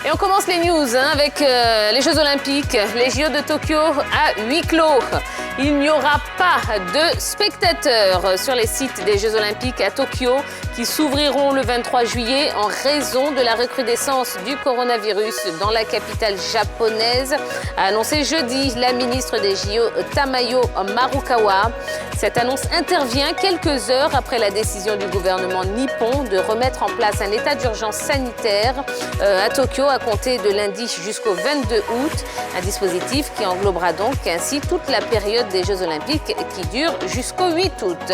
Et on commence les news avec les Jeux Olympiques, les JO de Tokyo à huis clos. Il n'y aura pas de spectateurs sur les sites des Jeux Olympiques à Tokyo qui s'ouvriront le 23 juillet en raison de la recrudescence du coronavirus dans la capitale japonaise, a annoncé jeudi la ministre des JO Tamayo Marukawa. Cette annonce intervient quelques heures après la décision du gouvernement nippon de remettre en place un état d'urgence sanitaire à Tokyo à compter de lundi jusqu'au 22 août, un dispositif qui englobera donc ainsi toute la période des Jeux Olympiques qui dure jusqu'au 8 août.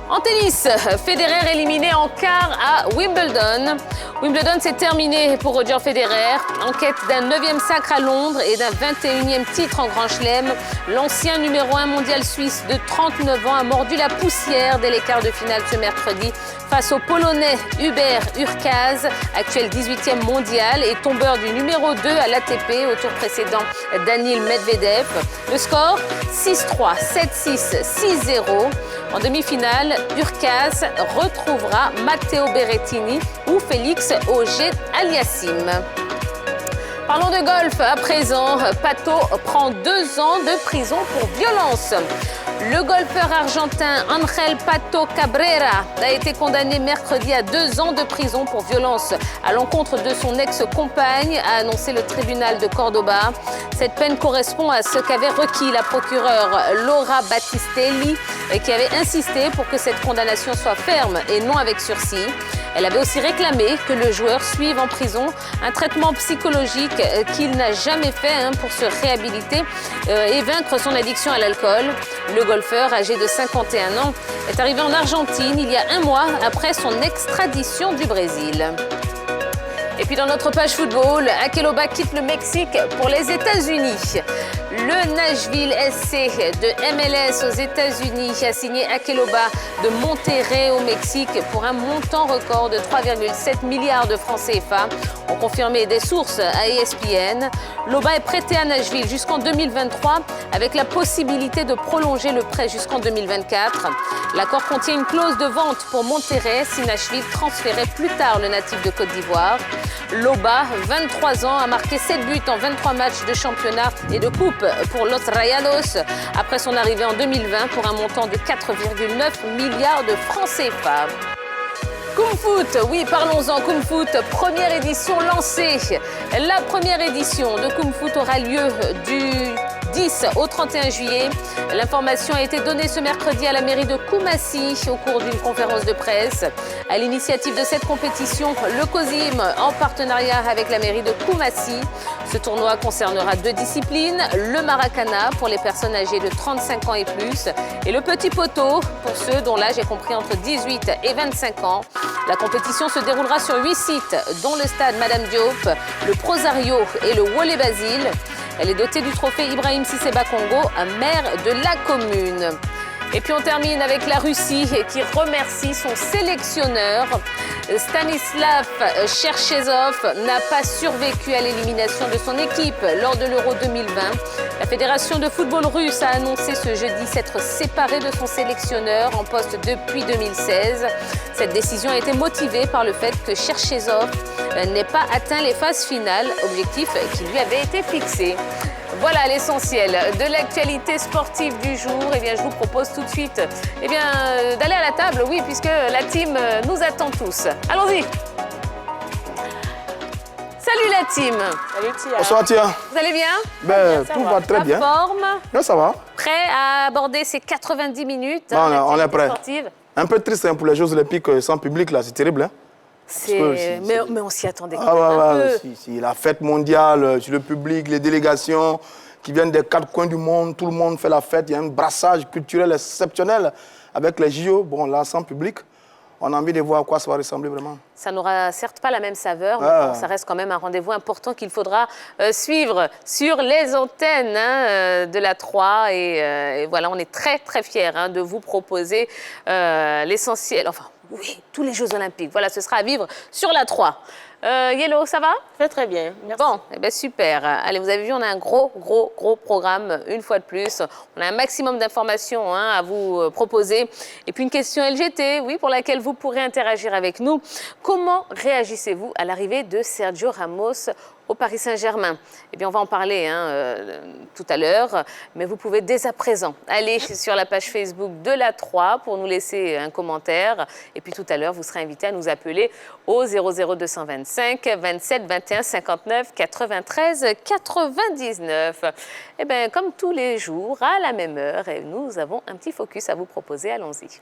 En tennis, Federer éliminé en quart à Wimbledon. Wimbledon, c'est terminé pour Roger Federer. En quête d'un 9e sacre à Londres et d'un 21e titre en Grand Chelem, l'ancien numéro 1 mondial suisse de 39 ans a mordu la poussière dès les quarts de finale ce mercredi face au Polonais Hubert Hurkacz, actuel 18e mondial et tombeur du numéro 2 à l'ATP au tour précédent Daniil Medvedev. Le score 6-3, 7-6, 6-0. En demi-finale, Hurkacz retrouvera Matteo Berrettini ou Félix Auger-Aliassime. Parlons de golf à présent. Pato prend 2 ans de prison pour violence. Le golfeur argentin Ángel Pato Cabrera a été condamné mercredi à 2 ans de prison pour violence à l'encontre de son ex-compagne, a annoncé le tribunal de Cordoba. Cette peine correspond à ce qu'avait requis la procureure Laura Battistelli, qui avait insisté pour que cette condamnation soit ferme et non avec sursis. Elle avait aussi réclamé que le joueur suive en prison un traitement psychologique qu'il n'a jamais fait pour se réhabiliter et vaincre son addiction à l'alcool. Le golfeur, âgé de 51 ans, est arrivé en Argentine il y a 1 mois après son extradition du Brésil. Et puis dans notre page football, Akeloba quitte le Mexique pour les États-Unis. Le Nashville SC de MLS aux États-Unis a signé Akeloba de Monterrey au Mexique pour un montant record de 3,7 milliards de francs CFA, ont confirmé des sources à ESPN. Loba est prêté à Nashville jusqu'en 2023 avec la possibilité de prolonger le prêt jusqu'en 2024. L'accord contient une clause de vente pour Monterrey si Nashville transférait plus tard le natif de Côte d'Ivoire. Loba, 23 ans, a marqué 7 buts en 23 matchs de championnat et de coupe pour Los Rayados après son arrivée en 2020 pour un montant de 4,9 milliards de francs CFA. Kung Foot, oui, parlons-en. Kung Foot, première édition lancée. La première édition de Kung Foot aura lieu du 10 au 31 juillet. L'information a été donnée ce mercredi à la mairie de Koumassi au cours d'une conférence de presse. À l'initiative de cette compétition, le COSIM, en partenariat avec la mairie de Koumassi. Ce tournoi concernera 2 disciplines, le Maracana pour les personnes âgées de 35 ans et plus et le petit poteau pour ceux dont l'âge est compris entre 18 et 25 ans. La compétition se déroulera sur 8 sites, dont le stade Madame Diop, le Prosario et le Wole Basile. Elle est dotée du trophée Ibrahim Sissé Bakongo, maire de la commune. Et puis on termine avec la Russie qui remercie son sélectionneur. Stanislav Cherchezov n'a pas survécu à l'élimination de son équipe lors de l'Euro 2020. La Fédération de football russe a annoncé ce jeudi s'être séparée de son sélectionneur en poste depuis 2016. Cette décision a été motivée par le fait que Cherchezov n'ait pas atteint les phases finales, objectif qui lui avait été fixé. Voilà l'essentiel de l'actualité sportive du jour. Eh bien, je vous propose tout de suite d'aller à la table, oui, puisque la team nous attend tous. Allons-y. Salut la team. Salut Tia. Bonsoir Tia. Vous allez bien? Tout va très bien. Forme. Oui, ça va. Prêt à aborder ces 90 minutes On est prêt. sportive. Un peu triste pour les Jeux Olympiques sans public, là, c'est terrible. Mais on s'y attendait quand même un peu. Si, la fête mondiale, le public, les délégations qui viennent des 4 coins du monde, tout le monde fait la fête. Il y a un brassage culturel exceptionnel avec les JO. Bon, là, sans public, on a envie de voir à quoi ça va ressembler vraiment. Ça n'aura certes pas la même saveur, mais bon, ça reste quand même un rendez-vous important qu'il faudra suivre sur les antennes de la 3. Et voilà, on est très, très fiers de vous proposer l'essentiel, enfin, Oui, tous les Jeux Olympiques. Voilà, ce sera à vivre sur la 3. Yellow, ça va? Très, très bien. Merci. Bon, eh bien, super. Allez, vous avez vu, on a un gros programme, une fois de plus. On a un maximum d'informations à vous proposer. Et puis, une question LGT, oui, pour laquelle vous pourrez interagir avec nous. Comment réagissez-vous à l'arrivée de Sergio Ramos au Paris Saint-Germain? Eh bien, on va en parler tout à l'heure, mais vous pouvez dès à présent aller sur la page Facebook de la 3 pour nous laisser un commentaire. Et puis, tout à l'heure, vous serez invité à nous appeler au 00225 27 21 59 93 99. Eh bien, comme tous les jours, à la même heure, et nous avons un petit focus à vous proposer. Allons-y.